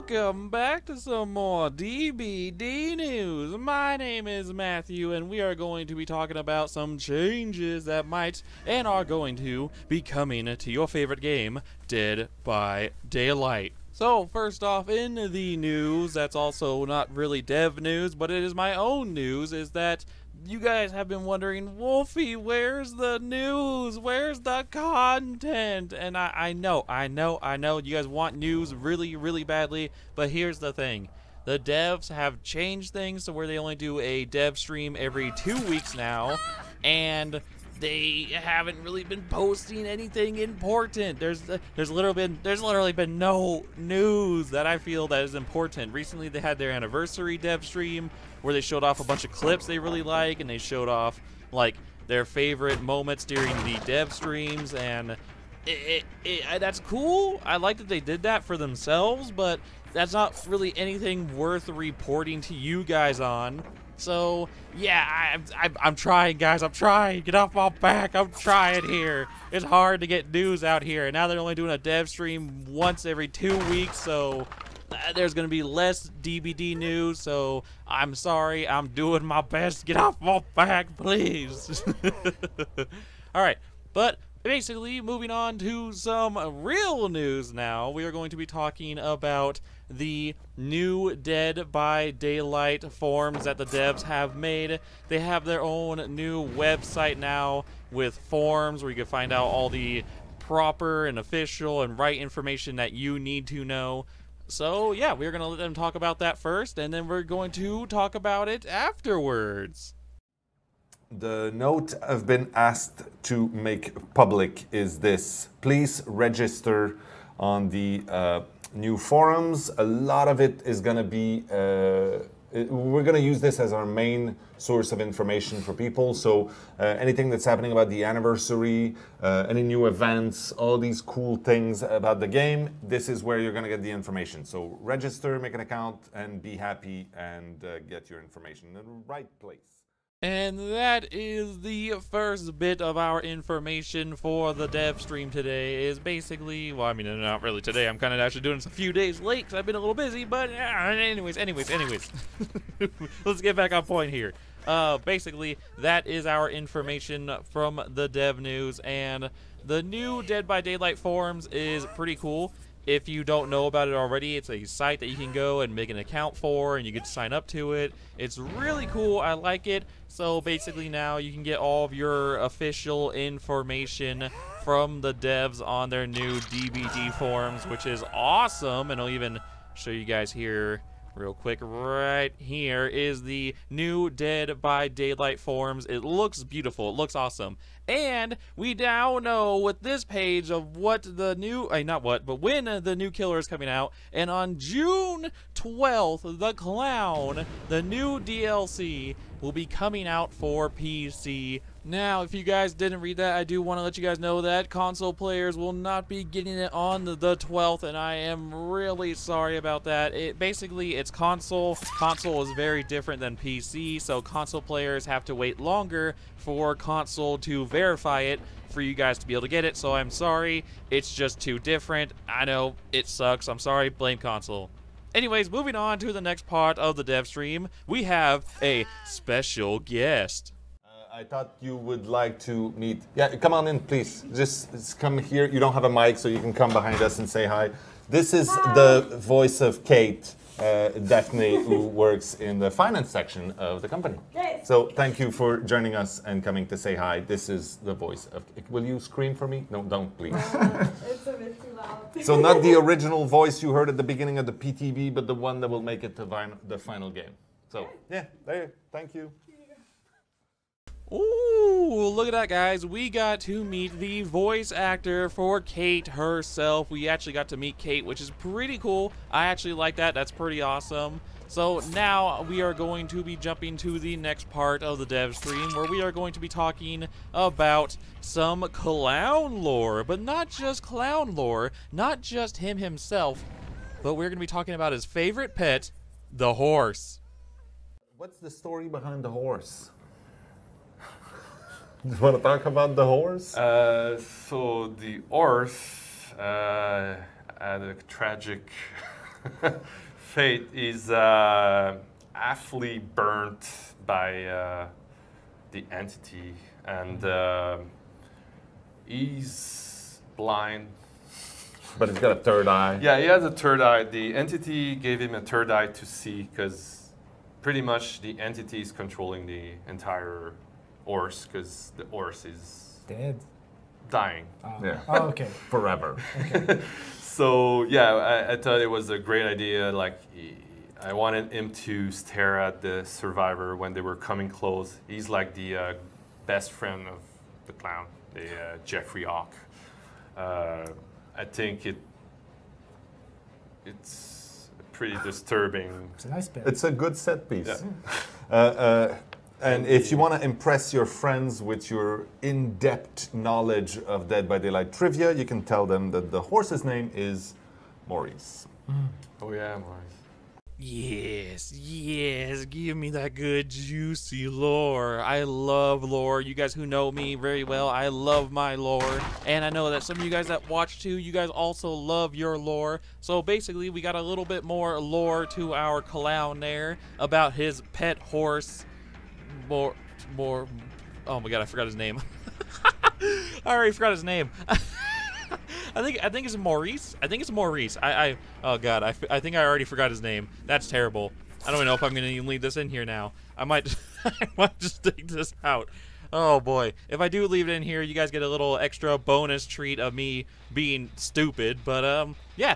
welcome back to some more DBD news. My name is Matthew, and we are going to be talking about some changes that might and are going to be coming to your favorite game, Dead by Daylight. So, first off, in the news, that's also not really dev news, but it is my own news, is that you guys have been wondering, Wolfie, where's the news? Where's the content? And I know, you guys want news really, really badly, but here's the thing. The devs have changed things to where they only do a dev stream every 2 weeks now, and they haven't really been posting anything important. There's literally been no news that I feel that is important. Recently they had their anniversary dev stream where they showed off a bunch of clips they really like, and they showed off like their favorite moments during the dev streams, and that's cool. I like that they did that for themselves, but that's not really anything worth reporting to you guys on. So, yeah, I'm trying, guys. I'm trying. Get off my back. I'm trying here. It's hard to get news out here. And now they're only doing a dev stream once every 2 weeks, so there's going to be less DBD news. So, I'm sorry. I'm doing my best. Get off my back, please. All right, but basically, moving on to some real news now, we are going to be talking about the new Dead by Daylight forums that the devs have made. They have their own new website now with forums where you can find out all the proper and official and right information that you need to know. So yeah, we're going to let them talk about that first, and then we're going to talk about it afterwards. The note I've been asked to make public is this: please register on the new forums. A lot of it is going to be, we're going to use this as our main source of information for people. So anything that's happening about the anniversary, any new events, all these cool things about the game, this is where you're going to get the information. So register, make an account, and be happy, and get your information in the right place. And that is the first bit of our information for the dev stream today. Is basically, well, I mean, not really today. I'm kind of actually doing this a few days late because I've been a little busy. But anyways. Let's get back on point here. Basically, that is our information from the dev news. And the new Dead by Daylight forums is pretty cool. If you don't know about it already, it's a site that you can go and make an account for, and you get to sign up to it. It's really cool. I like it. So basically now you can get all of your official information from the devs on their new DBD forums, which is awesome. And I'll even show you guys here real quick. Right here is the new Dead by Daylight forums. It looks beautiful. It looks awesome. And we now know with this page of what the new, not what, but when the new killer is coming out. And on June 12th, The Clown, the new DLC, will be coming out for PC. Now, if you guys didn't read that, I do want to let you guys know that console players will not be getting it on the 12th, and I am really sorry about that. Basically, it's console. Console is very different than PC, so console players have to wait longer for console to verify it for you guys to be able to get it, so I'm sorry. It's just too different. I know, it sucks. I'm sorry. Blame console. Anyways, moving on to the next part of the dev stream, we have a special guest. I thought you would like to meet. Yeah, come on in, please. Just come here. You don't have a mic, so you can come behind us and say hi. This is the voice of Kate, Daphne, who works in the finance section of the company. So thank you for joining us and coming to say hi. This is the voice of. Will you scream for me? No, don't, please. It's a bit too loud. So not the original voice you heard at the beginning of the PTB, but the one that will make it to the final game. So yeah, there. Thank you. Ooh, look at that, guys. We got to meet the voice actor for Kate herself. We actually got to meet Kate, which is pretty cool. I actually like that. That's pretty awesome. So now we are going to be jumping to the next part of the dev stream, where we are going to be talking about some clown lore. But not just clown lore, not just him himself, but we're going to be talking about his favorite pet, the horse. What's the story behind the horse? Do you want to talk about the horse? So the horse had a tragic Fate is awfully burnt by the entity, and he's blind. But he's got a third eye. Yeah, he has a third eye. The entity gave him a third eye to see, because pretty much the entity is controlling the entire horse, because the horse is Dead. dying. Yeah. Oh, okay. Forever. Okay. So yeah, I thought it was a great idea. Like, I wanted him to stare at the survivor when they were coming close. He's like the best friend of the clown, the Jeffrey Hawk. I think it's pretty disturbing. It's a nice bit. It's a good set piece. Yeah. And if you want to impress your friends with your in-depth knowledge of Dead by Daylight trivia, you can tell them that the horse's name is Maurice. Oh yeah, Maurice. Yes, give me that good juicy lore. I love lore. You guys who know me very well, I love my lore. And I know that some of you guys that watch too, you guys also love your lore. So basically, we got a little bit more lore to our clown there about his pet horse. Oh my god, I forgot his name. I already forgot his name. I think it's Maurice. I think it's Maurice. Oh god, I think I already forgot his name. That's terrible. I don't even know if I'm gonna even leave this in here now. I might just take this out. Oh boy. If I do leave it in here, you guys get a little extra bonus treat of me being stupid. But yeah,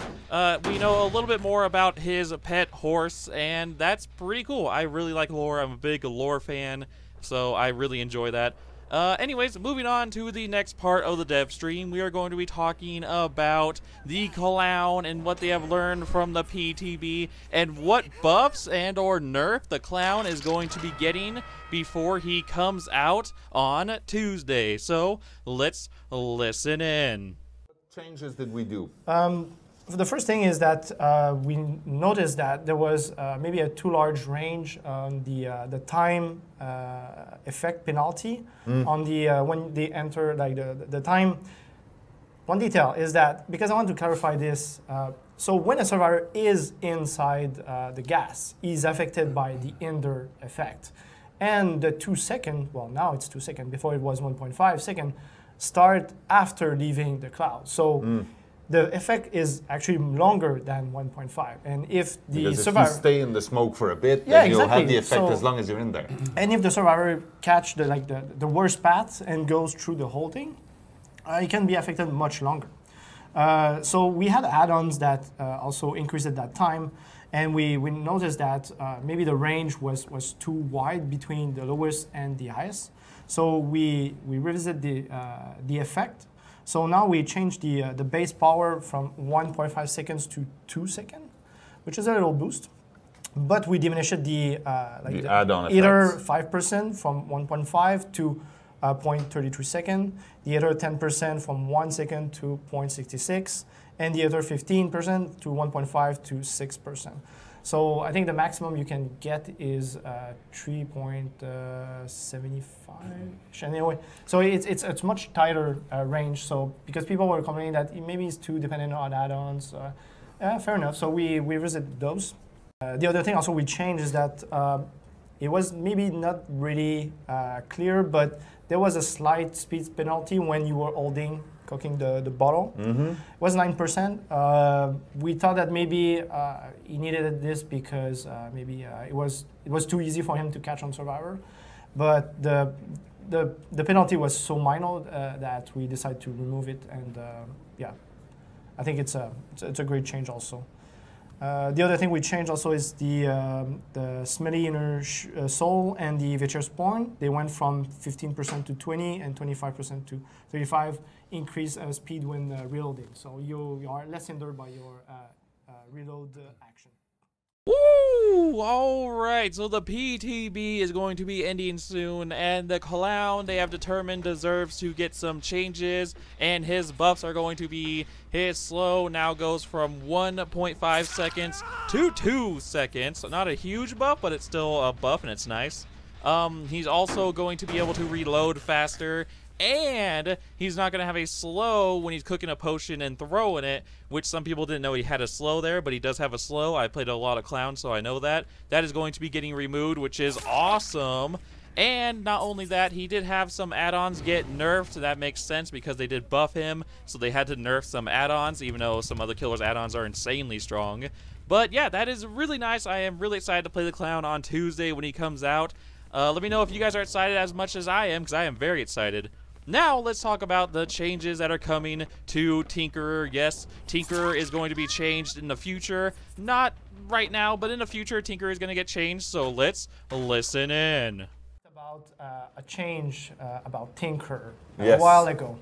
we know a little bit more about his pet horse, and that's pretty cool. I really like lore. I'm a big lore fan, so I really enjoy that. Anyways, moving on to the next part of the dev stream, we are going to be talking about the clown and what they have learned from the PTB and what buffs and or nerf the clown is going to be getting before he comes out on Tuesday. So let's listen in. What changes did we do? The first thing is that we noticed that there was maybe a too large range on the time effect penalty on the when they enter, like the time. One detail is that, because I want to clarify this, so when a survivor is inside the gas, he's affected by the Ender effect, and the 2 second, well now it's 2 second, before it was 1.5 second, start after leaving the cloud. So. The effect is actually longer than 1.5, and if the because survivor if you stay in the smoke for a bit, Yeah, then you'll exactly. have the effect So- as long as you're in there. and if the survivor catch the worst path and goes through the whole thing, it can be affected much longer. So we had add-ons that also increased that time, and we noticed that maybe the range was too wide between the lowest and the highest. So we revisit the effect. So now we changed the base power from 1.5 seconds to 2 seconds, which is a little boost. But we diminished the add-on either effects. 5% from 1.5 to 0.33 second, the other 10% from 1 second to 0.66, and the other 15% to 1.5 to 6%. So I think the maximum you can get is 3.75. Anyway, so it's much tighter range. So because people were complaining that maybe it's too dependent on add-ons, fair enough. So we revisit those. The other thing also we changed is that it was maybe not really clear, but there was a slight speed penalty when you were cooking the bottle. It was 9%. We thought that maybe he needed this because maybe it was too easy for him to catch on Survivor, but the penalty was so minor that we decided to remove it, and yeah, I think it's a great change also. The other thing we changed also is the Smelly Inner Soul and the Vitreous Spawn. They went from 15% to 20 and 25% to 35. Increase speed when reloading. So you are less hindered by your reload action. Woo! Alright, so the PTB is going to be ending soon, and the clown, they have determined, deserves to get some changes, and his buffs are going to be, his slow now goes from 1.5 seconds to 2 seconds. So not a huge buff, but it's still a buff, and it's nice. He's also going to be able to reload faster, and he's not going to have a slow when he's cooking a potion and throwing it, which some people didn't know he had a slow there, but he does have a slow. I played a lot of Clown, so I know that. That is going to be getting removed, which is awesome. And not only that, he did have some add-ons get nerfed, so that makes sense because they did buff him, so they had to nerf some add-ons, even though some other killers' add-ons are insanely strong. But yeah, that is really nice. I am really excited to play the Clown on Tuesday when he comes out. Let me know if you guys are excited as much as I am, because I am very excited. Now, let's talk about the changes that are coming to Tinkerer. Yes, Tinkerer is going to be changed in the future. Not right now, but in the future, Tinkerer is going to get changed, so let's listen in. About a change about Tinkerer Yes. a while ago.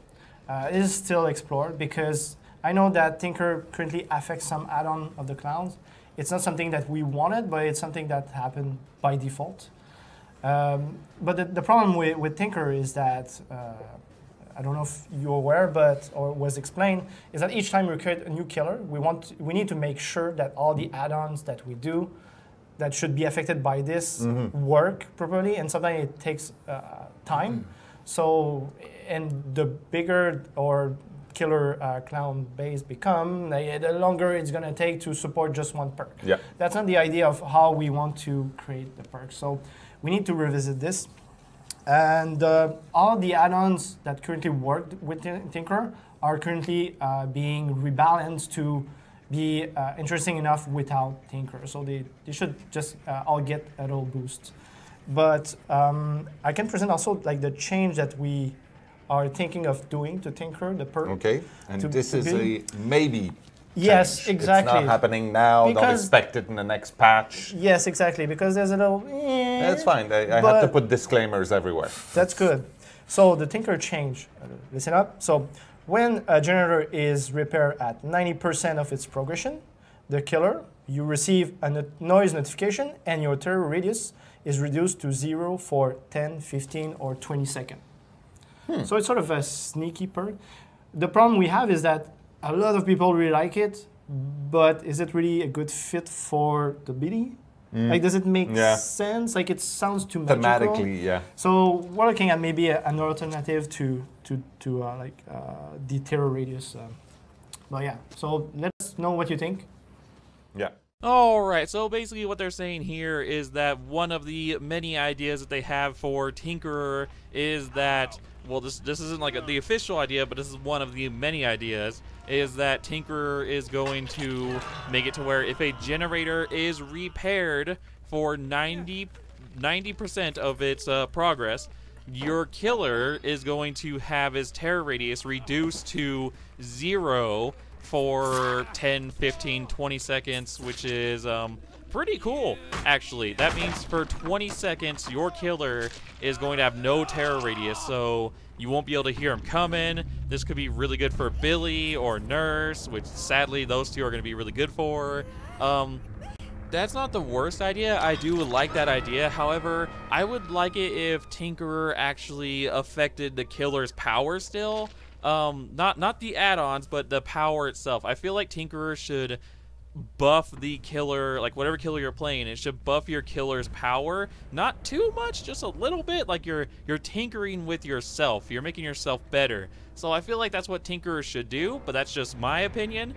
It is still explored because I know that Tinkerer currently affects some add-on of the Clowns. It's not something that we wanted, but it's something that happened by default. But the problem with Tinkerer is that, I don't know if you're aware, or was explained, is that each time we create a new killer, we need to make sure that all the add-ons that we do that should be affected by this work properly, and sometimes it takes time. So, and the bigger or killer clown base become, the longer it's gonna take to support just one perk. Yeah. That's not the idea of how we want to create the perk. So we need to revisit this. And all the add-ons that currently work with Tinkerer are currently being rebalanced to be interesting enough without Tinkerer. So they should just all get a little boost. But I can present also like the change that we are thinking of doing to Tinkerer, the perk. Okay, and this is a maybe. Yes, change. exactly. It's not happening now. Don't Because- expect it in the next patch. Yes, exactly, because there's a little. That's fine. I have but- to put disclaimers everywhere. That's good. So the Tinkerer change, listen up. So when a generator is repaired at 90% of its progression, the killer, you receive a noise notification and your terror radius is reduced to 0 for 10, 15, or 20 seconds. So it's sort of a sneaky perk. The problem we have is that a lot of people really like it, but is it really a good fit for the BD? Like, does it make Yeah. sense? Like, it sounds too magical. Thematically, yeah. So we're looking at maybe an alternative to the terror radius. But yeah, so let us know what you think. Yeah. Alright, so basically what they're saying here is that one of the many ideas that they have for Tinkerer is that, well, this isn't like the official idea, but this is one of the many ideas, is that Tinkerer is going to make it to where if a generator is repaired for 90% of its progress, your killer is going to have his terror radius reduced to 0 for 10, 15, 20 seconds, which is pretty cool, actually. That means for 20 seconds, your killer is going to have no terror radius, so you won't be able to hear him coming. This could be really good for Billy or Nurse, which sadly those two are going to be really good for. That's not the worst idea. I do like that idea. However, I would like it if Tinkerer actually affected the killer's power still. Not the add-ons, but the power itself. I feel like Tinkerer should buff the killer, like whatever killer you're playing, it should buff your killer's power. Not too much, just a little bit. Like you're tinkering with yourself. You're making yourself better. So I feel like that's what Tinkerer should do, but that's just my opinion.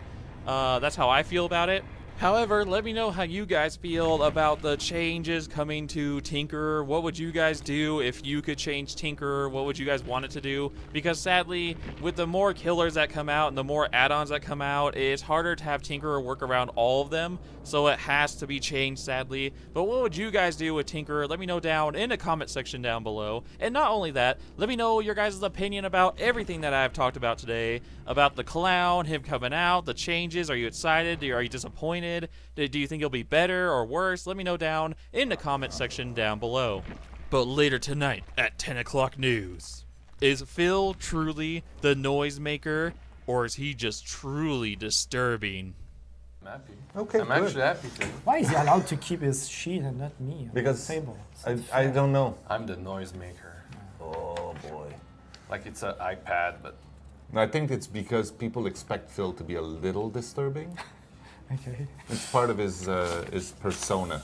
That's how I feel about it. However, let me know how you guys feel about the changes coming to Tinkerer. What would you guys do if you could change Tinkerer? What would you guys want it to do? Because sadly, with the more killers that come out and the more add-ons that come out, it's harder to have Tinkerer work around all of them. So it has to be changed, sadly. But what would you guys do with Tinkerer? Let me know down in the comment section down below. And not only that, let me know your guys' opinion about everything that I've talked about today. About the clown, him coming out, the changes. Are you excited? Are you disappointed? Do you think it'll be better or worse? Let me know down in the comment section down below. But later tonight at 10 o'clock news, is Phil truly the noisemaker, or is he just truly disturbing? I'm happy. Okay, I'm good. actually happy too. Why is he allowed to keep his sheet and not me on Because the table? I don't know. I'm the noisemaker. Oh boy. Like it's an iPad, but I think it's because people expect Phil to be a little disturbing. Okay. It's part of his persona.